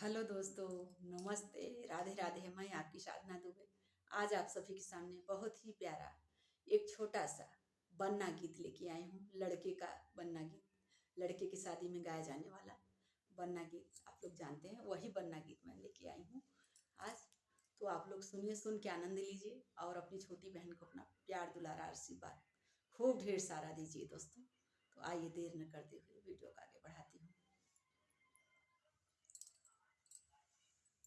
Hello दोस्तों, नमस्ते, राधे राधे। मैं आपकी साधना दुबे आज आप सभी के सामने बहुत ही प्यारा एक छोटा सा बन्ना गीत लेके आई हूँ। लड़के का बन्ना गीत, लड़के की शादी में गाया जाने वाला बन्ना गीत आप लोग जानते हैं, वही बन्ना गीत मैं लेके आई हूँ आज। तो आप लोग सुनिए, सुन के आनंद लीजिए और अपनी छोटी बहन को अपना प्यार दुलारा आशीर्वाद खूब ढेर सारा दीजिए दोस्तों। तो आइए देर न करते हुए वीडियो को आगे बढ़ाती हूँ।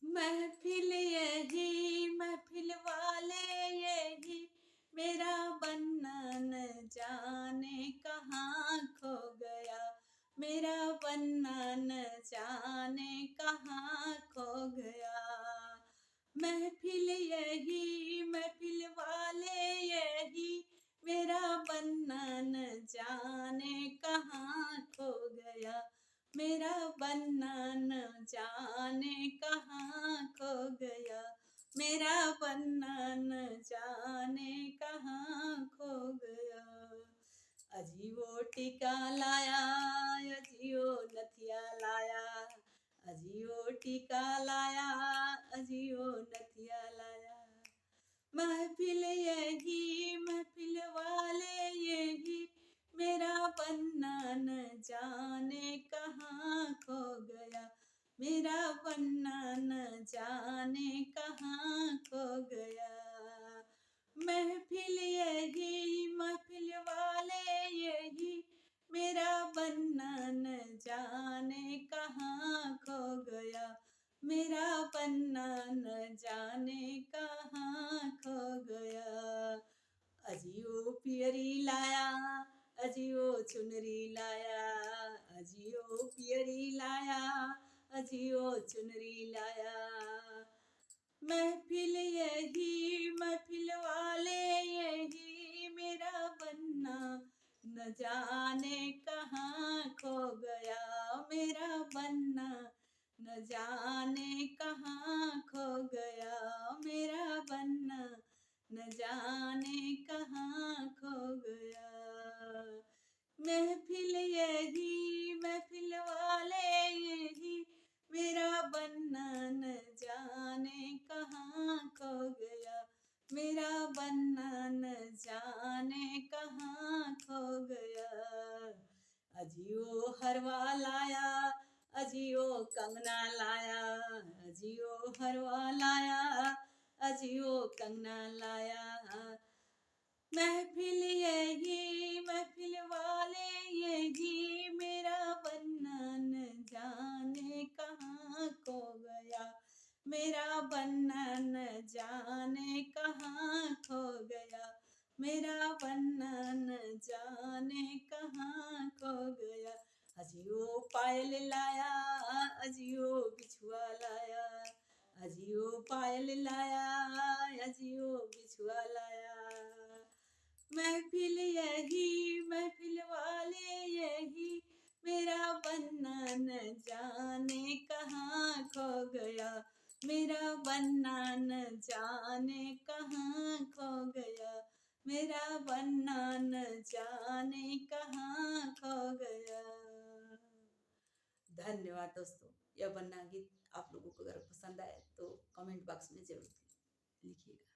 महफिल यही, महफिल वाले यही, मेरा बन्ना न जाने कहाँ खो गया। मेरा बन्ना न जाने कहाँ खो गया। महफिल यही, महफिल वाले यही, मेरा बन्ना न जाने कहाँ खो गया। मेरा बन्ना न जाने कहाँ खो गया। मेरा बन्ना न जाने कहाँ खो गया। अजियो टीका लाया, अजियो नथिया लाया, अजियो टीका लाया, अजियो नथिया लाया। महफिल यही, महफिल वाले यही, मेरा बन्ना न जाने कहाँ खो गया। मेरा बन्ना न जाने कहाँ खो गया। महफिल यही, महफिल वाले यही, मेरा बन्ना न जाने कहाँ खो गया। मेरा बन्ना न जाने कहाँ खो गया। अजियो पियरी लाया, अजियो चुनरी लाया, अजियो पियरी लाया, अजियो चुनरी लाया। महफिल यही, महफिल वाले यही, मेरा बन्ना न जाने कहाँ खो गया। मेरा बन्ना न जाने कहाँ खो गया। मेरा बन्ना न जाने कहाँ खो गया। महफिल यही, महफिल वाले यही, मेरा बन्ना न जाने कहाँ खो गया। मेरा बन्ना न जाने कहाँ खो गया। अजियो हरवा लाया, अजियो कंगना लाया, अजियो हरवा लाया, अजियो कंगना लाया। महफिल यही, महफिल वाले यही, मेरा बन्ना न जाने कहाँ खो गया। मेरा बन्ना न जाने कहाँ खो गया। मेरा बन्ना न जाने कहाँ खो गया। अजियो पायल लाया, अजियो बिछुआ लाया, अजियो पायल लाया, अजियो बिछुआ लाया। महफिल यही, महफिल वाले यही, मेरा बन्ना न जाने कहाँ खो गया। मेरा बन्ना न जाने कहाँ खो गया। मेरा बन्ना न जाने कहाँ खो गया। धन्यवाद दोस्तों। यह बन्ना गीत आप लोगों को अगर पसंद आए तो कमेंट बॉक्स में जरूर लिखिएगा।